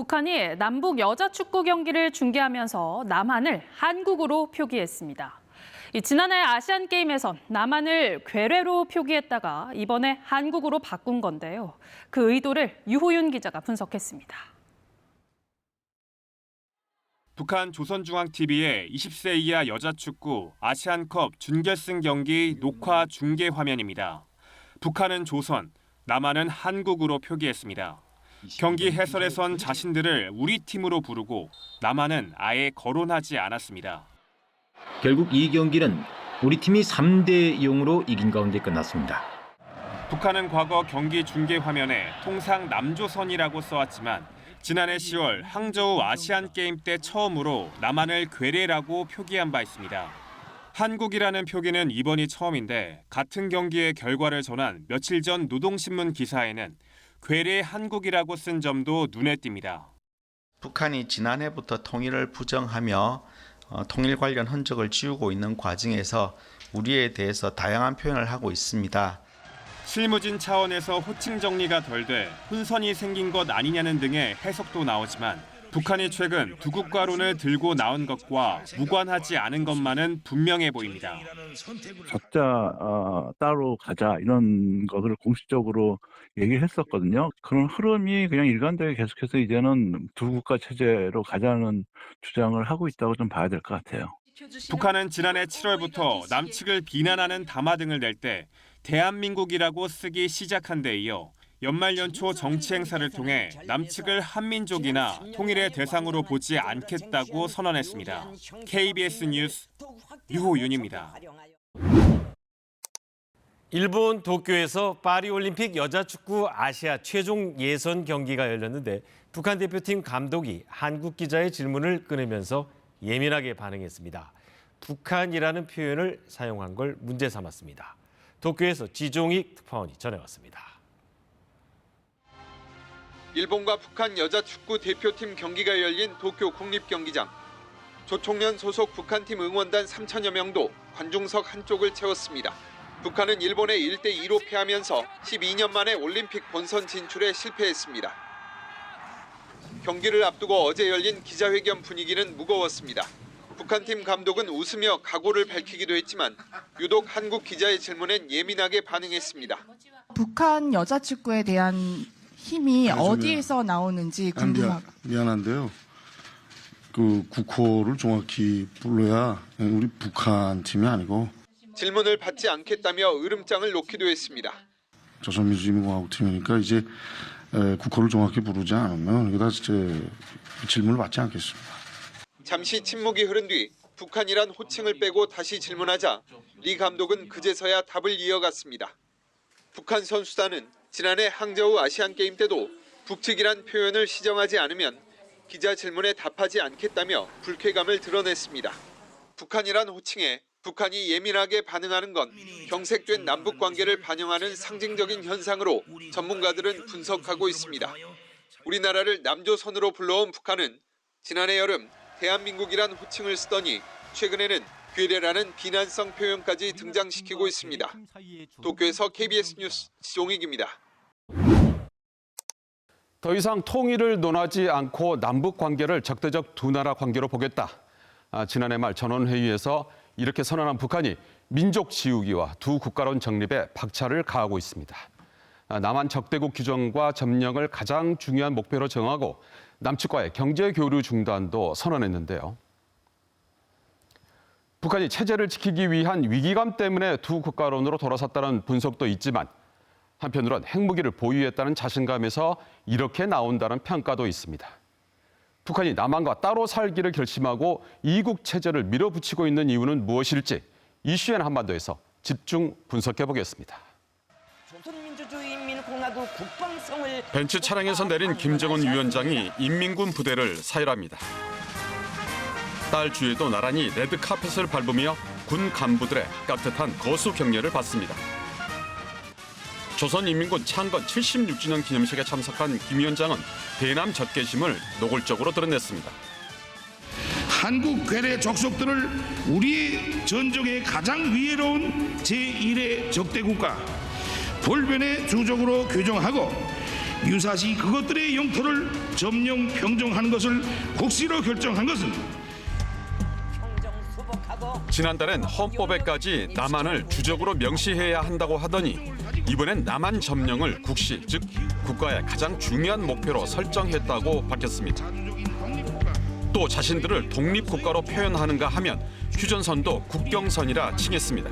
북한이 남북 여자 축구 경기를 중계하면서 남한을 한국으로 표기했습니다. 지난해 아시안게임에선 남한을 괴뢰로 표기했다가 이번에 한국으로 바꾼 건데요. 그 의도를 유호윤 기자가 분석했습니다. 북한 조선중앙TV의 20세 이하 여자축구 아시안컵 준결승 경기 녹화 중계 화면입니다. 북한은 조선, 남한은 한국으로 표기했습니다. 경기 해설에선 자신들을 우리 팀으로 부르고 남한은 아예 거론하지 않았습니다. 결국 이 경기는 우리 팀이 3대 0으로 이긴 가운데 끝났습니다. 북한은 과거 경기 중계 화면에 통상 남조선이라고 써왔지만 지난해 10월 항저우 아시안게임 때 처음으로 남한을 괴뢰라고 표기한 바 있습니다. 한국이라는 표기는 이번이 처음인데 같은 경기의 결과를 전한 며칠 전 노동신문 기사에는 괴뢰 한국이라고 쓴 점도 눈에 띕니다. 북한이 지난해부터 통일을 부정하며 통일 관련 흔적을 지우고 있는 과정에서 우리에 대해서 다양한 표현을 하고 있습니다. 실무진 차원에서 호칭 정리가 덜 돼 혼선이 생긴 것 아니냐는 등의 해석도 나오지만 북한이 최근 두 국가론을 들고 나온 것과 무관하지 않은 것만은 분명해 보입니다. 각자 따로 가자 이런 것을 공식적으로 얘기했었거든요. 그런 흐름이 그냥 일관되게 계속해서 이제는 두 국가 체제로 가자는 주장을 하고 있다고 좀 봐야 될 것 같아요. 북한은 지난해 7월부터 남측을 비난하는 담화 등을 낼 때 대한민국이라고 쓰기 시작한 데 이어 연말 연초 정치 행사를 통해 남측을 한민족이나 통일의 대상으로 보지 않겠다고 선언했습니다. KBS 뉴스 유호윤입니다. 일본 도쿄에서 파리올림픽 여자축구 아시아 최종 예선 경기가 열렸는데 북한 대표팀 감독이 한국 기자의 질문을 끊으면서 예민하게 반응했습니다. 북한이라는 표현을 사용한 걸 문제 삼았습니다. 도쿄에서 지종익 특파원이 전해왔습니다. 일본과 북한 여자축구 대표팀 경기가 열린 도쿄 국립경기장. 조총련 소속 북한팀 응원단 3천여 명도 관중석 한쪽을 채웠습니다. 북한은 일본에 1대2로 패하면서 12년 만에 올림픽 본선 진출에 실패했습니다. 경기를 앞두고 어제 열린 기자회견 분위기는 무거웠습니다. 북한팀 감독은 웃으며 각오를 밝히기도 했지만 유독 한국 기자의 질문엔 예민하게 반응했습니다. 북한 여자축구에 대한 힘이 어디에서 나오는지 궁금하고. 미안한데요. 그 국호를 정확히 불러야 우리 북한 팀이 아니고. 질문을 받지 않겠다며 으름장을 놓기도 했습니다. 조선민주주의공화국 팀이니까 이제 국호를 정확히 부르지 않으면 여기다 질문을 받지 않겠습니다. 잠시 침묵이 흐른 뒤 북한이란 호칭을 빼고 다시 질문하자 리 감독은 그제서야 답을 이어갔습니다. 북한 선수단은 지난해 항저우 아시안게임 때도 북측이란 표현을 시정하지 않으면 기자 질문에 답하지 않겠다며 불쾌감을 드러냈습니다. 북한이란 호칭에 북한이 예민하게 반응하는 건 경색된 남북관계를 반영하는 상징적인 현상으로 전문가들은 분석하고 있습니다. 우리나라를 남조선으로 불러온 북한은 지난해 여름 대한민국이란 호칭을 쓰더니 최근에는 괴뢰라는 비난성 표현까지 등장시키고 있습니다. 도쿄에서 KBS 뉴스 지종익입니다. 더 이상 통일을 논하지 않고 남북 관계를 적대적 두 나라 관계로 보겠다. 지난해 말 전원회의에서 이렇게 선언한 북한이 민족 지우기와 두 국가론 정립에 박차를 가하고 있습니다. 남한 적대국 규정과 점령을 가장 중요한 목표로 정하고 남측과의 경제 교류 중단도 선언했는데요. 북한이 체제를 지키기 위한 위기감 때문에 두 국가론으로 돌아섰다는 분석도 있지만 한편으론 핵무기를 보유했다는 자신감에서 이렇게 나온다는 평가도 있습니다. 북한이 남한과 따로 살기를 결심하고 이국 체제를 밀어붙이고 있는 이유는 무엇일지 이슈엔 한반도에서 집중 분석해 보겠습니다. 벤츠 차량에서 내린 김정은 위원장이 인민군 부대를 사열합니다. 딸 주에도 나란히 레드카펫을 밟으며 군 간부들의 깍듯한 거수 격려를 받습니다. 조선인민군 창건 76주년 기념식에 참석한 김 위원장은 대남 적개심을 노골적으로 드러냈습니다. 한국 괴뢰 족속들을 우리의 전적의 가장 위해로운 제1의 적대국가 볼변의 주적으로 규정하고 유사시 그것들의 영토를 점령 평정하는 것을 국시로 결정한 것은 지난달엔 헌법에까지 남한을 주적으로 명시해야 한다고 하더니 이번엔 남한 점령을 국시, 즉 국가의 가장 중요한 목표로 설정했다고 밝혔습니다. 또 자신들을 독립국가로 표현하는가 하면 휴전선도 국경선이라 칭했습니다.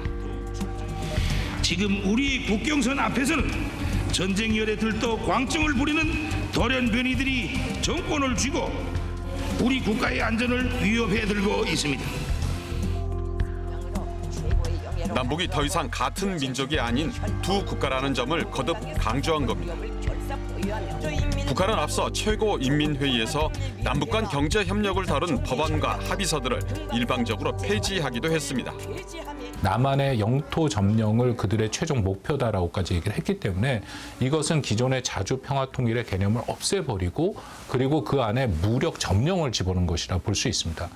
지금 우리 국경선 앞에서는 전쟁 열에 들떠 광증을 부리는 돌연변이들이 정권을 쥐고 우리 국가의 안전을 위협해 들고 있습니다. 남북이 더 이상 같은 민족이 아닌 두 국가라는 점을 거듭 강조한 겁니다. 북한은 앞서 최고인민회의에서 남북 간 경제 협력을 다룬 법안과 합의서들을 일방적으로 폐지하기도 했습니다. 남한의 영토 점령을 그들의 최종 목표다라고까지 얘기를 했기 때문에 이것은 기존의 자주 평화 통일의 개념을 없애버리고 그리고 그 안에 무력 점령을 집어넣은 것이라 볼 수 있습니다.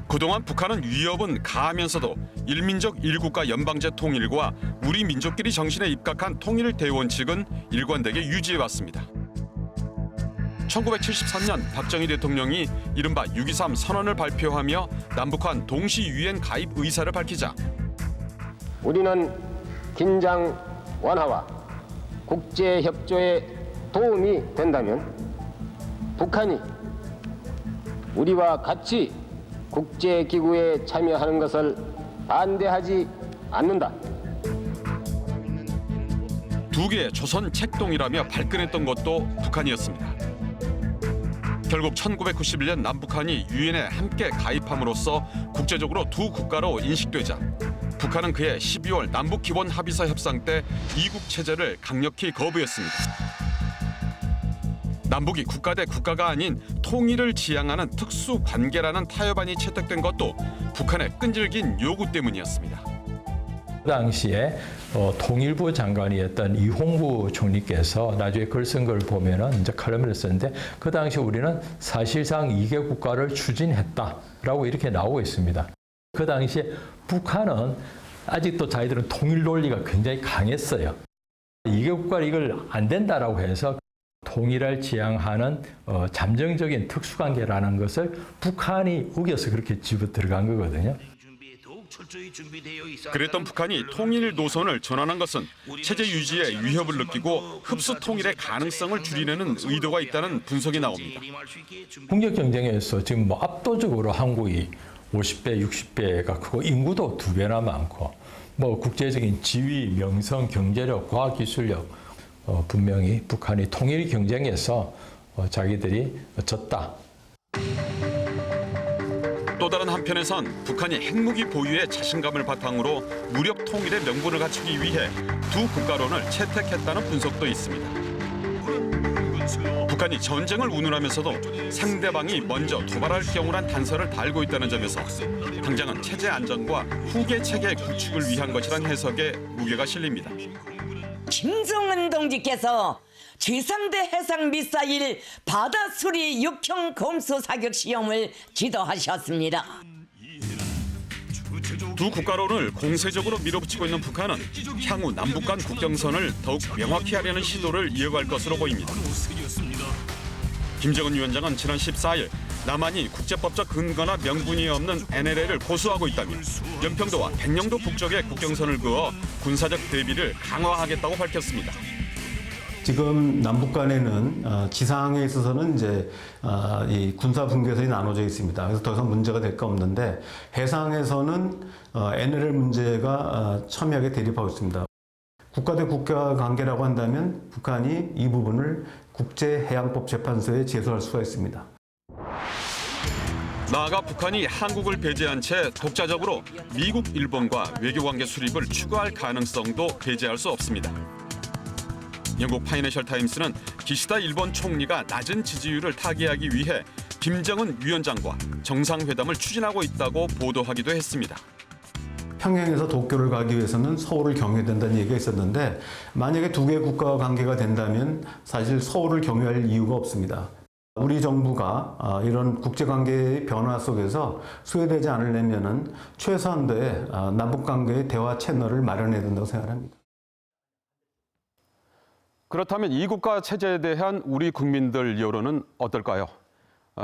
그동안 북한은 위협은 가하면서도 일민족 일국가 연방제 통일과 우리 민족끼리 정신에 입각한 통일대원칙은 일관되게 유지해왔습니다. 1973년 박정희 대통령이 이른바 6.23 선언을 발표하며 남북한 동시 유엔 가입 의사를 밝히자 우리는 긴장 완화와 국제협조에 도움이 된다면 북한이 우리와 같이 국제기구에 참여하는 것을 반대하지 않는다. 두 개의 조선 책동이라며 발끈했던 것도 북한이었습니다. 결국 1991년 남북한이 유엔에 함께 가입함으로써 국제적으로 두 국가로 인식되자 북한은 그해 12월 남북기본합의서 협상 때 이국 체제를 강력히 거부했습니다. 남북이 국가 대 국가가 아닌 통일을 지향하는 특수 관계라는 타협안이 채택된 것도 북한의 끈질긴 요구 때문이었습니다. 그 당시에 통일부 장관이었던 이홍구 총리께서 나중에 글 쓴 걸 보면은 이제 칼럼을 썼는데 그 당시 우리는 사실상 2개 국가를 추진했다라고 이렇게 나오고 있습니다. 그 당시에 북한은 아직도 자기들은 통일 논리가 굉장히 강했어요. 2개 국가 이걸 안 된다라고 해서 통일을 지향하는 잠정적인 특수관계라는 것을 북한이 우겨서 그렇게 집어 들어간 거거든요. 그랬던 북한이 통일 노선을 전환한 것은 체제 유지에 위협을 느끼고 흡수 통일의 가능성을 줄이려는 의도가 있다는 분석이 나옵니다. 국력 경쟁에서 지금 뭐 압도적으로 한국이 50배, 60배가 크고 인구도 2배나 많고 뭐 국제적인 지위, 명성, 경제력, 과학기술력 분명히 북한이 통일 경쟁에서 자기들이 졌다. 또 다른 한편에선 북한이 핵무기 보유에 자신감을 바탕으로 무력 통일의 명분을 갖추기 위해 두 국가론을 채택했다는 분석도 있습니다. 북한이 전쟁을 운운하면서도 상대방이 먼저 도발할 경우란 단서를 달고 있다는 점에서 당장은 체제 안정과 후계 체계 구축을 위한 것이란 해석에 무게가 실립니다. 김정은 동지께서 제3대 해상미사일 바다수리 6형 검수 사격 시험을 지도하셨습니다. 두 국가론을 공세적으로 밀어붙이고 있는 북한은 향후 남북 간 국경선을 더욱 명확히 하려는 시도를 이어갈 것으로 보입니다. 김정은 위원장은 지난 14일 남한이 국제법적 근거나 명분이 없는 NLL을 고수하고 있다며 연평도와 백령도 북쪽에 국경선을 그어 군사적 대비를 강화하겠다고 밝혔습니다. 지금 남북 간에는 지상에 있어서는 이제 이 군사 분계선이 나눠져 있습니다. 그래서 더 이상 문제가 될 거 없는데 해상에서는 NLL 문제가 첨예하게 대립하고 있습니다. 국가 대 국가 관계라고 한다면 북한이 이 부분을 국제해양법재판소에 제소할 수가 있습니다. 나아가 북한이 한국을 배제한 채 독자적으로 미국, 일본과 외교관계 수립을 추구할 가능성도 배제할 수 없습니다. 영국 파이낸셜 타임스는 기시다 일본 총리가 낮은 지지율을 타개하기 위해 김정은 위원장과 정상회담을 추진하고 있다고 보도하기도 했습니다. 평양에서 도쿄를 가기 위해서는 서울을 경유해야 된다는 얘기가 있었는데 만약에 두 개의 국가 관계가 된다면 사실 서울을 경유할 이유가 없습니다. 우리 정부가 이런 국제관계의 변화 속에서 소외되지 않으려면 최소한도의 남북관계의 대화 채널을 마련해야 된다고 생각합니다. 그렇다면 이 국가 체제에 대한 우리 국민들 여론은 어떨까요?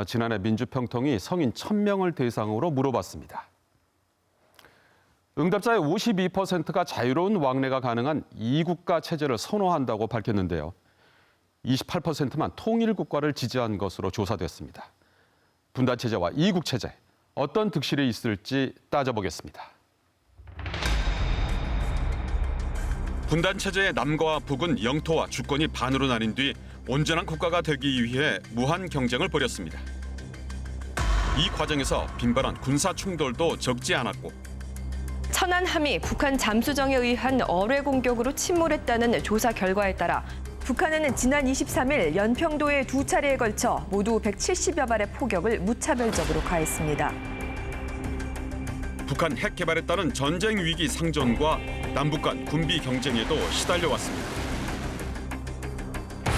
지난해 민주평통이 성인 1000명을 대상으로 물어봤습니다. 응답자의 52%가 자유로운 왕래가 가능한 이국가 체제를 선호한다고 밝혔는데요. 28%만 통일 국가를 지지한 것으로 조사됐습니다. 분단 체제와 이국 체제, 어떤 득실이 있을지 따져보겠습니다. 분단 체제의 남과 북은 영토와 주권이 반으로 나뉜 뒤 온전한 국가가 되기 위해 무한 경쟁을 벌였습니다. 이 과정에서 빈번한 군사 충돌도 적지 않았고 천안함이 북한 잠수정에 의한 어뢰 공격으로 침몰했다는 조사 결과에 따라 북한은 지난 23일 연평도에 2차례에 걸쳐 모두 170여 발의 포격을 무차별적으로 가했습니다. 북한 핵 개발에 따른 전쟁 위기 상존과 남북 간 군비 경쟁에도 시달려왔습니다.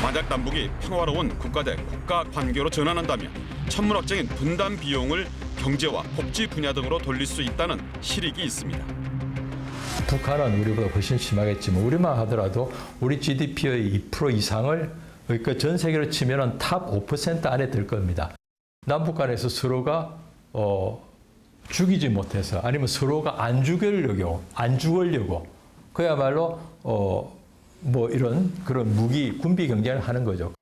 만약 남북이 평화로운 국가 대 국가 관계로 전환한다면 천문학적인 분단 비용을 경제와 복지 분야 등으로 돌릴 수 있다는 실익이 있습니다. 북한은 우리보다 훨씬 심하겠지만 우리만 하더라도 우리 GDP의 2% 이상을 그러니까 전 세계로 치면은 탑 5% 안에 들 겁니다. 남북 간에서 서로가 죽이지 못해서 아니면 서로가 안 죽으려고 그야말로 뭐 이런 그런 무기 군비 경쟁을 하는 거죠.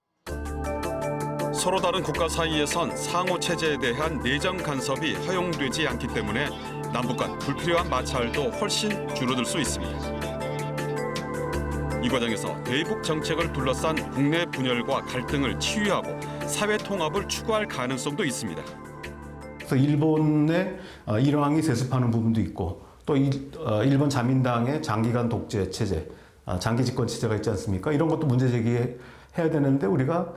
서로 다른 국가 사이에선 상호 체제에 대한 내정 간섭이 허용되지 않기 때문에 남북 간 불필요한 마찰도 훨씬 줄어들 수 있습니다. 이 과정에서 대북 정책을 둘러싼 국내 분열과 갈등을 치유하고 사회 통합을 추구할 가능성도 있습니다. 그래서 일본의 일왕이 세습하는 부분도 있고 또 일본 자민당의 장기간 독재 체제, 장기 집권 체제가 있지 않습니까? 이런 것도 문제 제기해야 되는데 우리가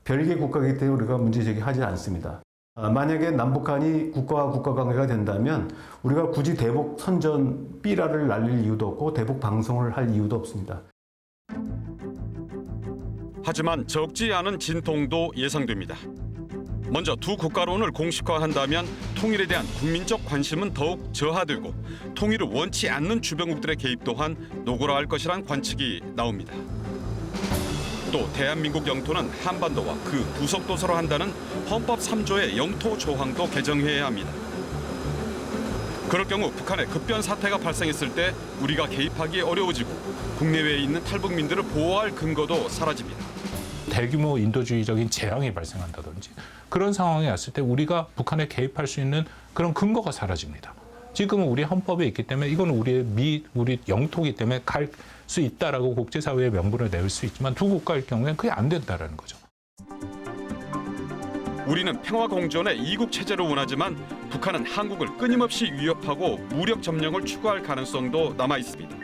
별개 국가이기 때문에 우리가 문제 제기하지 않습니다. 만약에 남북한이 국가와 국가 관계가 된다면 우리가 굳이 대북 선전 삐라를 날릴 이유도 없고 대북 방송을 할 이유도 없습니다. 하지만 적지 않은 진통도 예상됩니다. 먼저 두 국가론을 공식화한다면 통일에 대한 국민적 관심은 더욱 저하되고 통일을 원치 않는 주변국들의 개입 또한 노골화할 것이란 관측이 나옵니다. 또 대한민국 영토는 한반도와 그 부속 도서로 한다는 헌법 3조의 영토 조항도 개정해야 합니다. 그럴 경우 북한의 급변 사태가 발생했을 때 우리가 개입하기 어려워지고 국내외에 있는 탈북민들을 보호할 근거도 사라집니다. 대규모 인도주의적인 재앙이 발생한다든지 그런 상황이 왔을 때 우리가 북한에 개입할 수 있는 그런 근거가 사라집니다. 지금은 우리 헌법에 있기 때문에 이건 우리 영토이기 때문에 갈 수 있다라고 국제사회에 명분을 내올 수 있지만 두 국가일 경우에는 그게 안 된다라는 거죠. 우리는 평화 공존의 이국 체제를 원하지만 북한은 한국을 끊임없이 위협하고 무력 점령을 추구할 가능성도 남아 있습니다.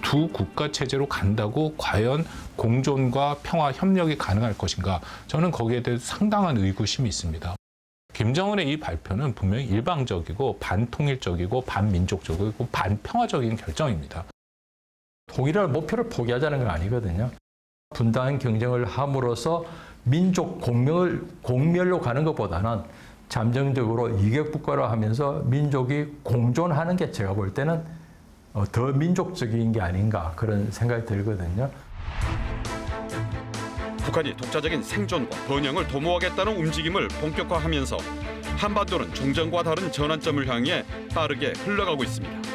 두 국가 체제로 간다고 과연 공존과 평화 협력이 가능할 것인가? 저는 거기에 대해서 상당한 의구심이 있습니다. 김정은의 이 발표는 분명히 일방적이고 반통일적이고 반민족적이고 반평화적인 결정입니다. 통일할 목표를 포기하자는 건 아니거든요. 분단 경쟁을 함으로써 민족 공멸로 가는 것보다는 잠정적으로 이격 국가로 하면서 민족이 공존하는 게 제가 볼 때는 더 민족적인 게 아닌가 그런 생각이 들거든요. 북한이 독자적인 생존과 번영을 도모하겠다는 움직임을 본격화하면서 한반도는 종전과 다른 전환점을 향해 빠르게 흘러가고 있습니다.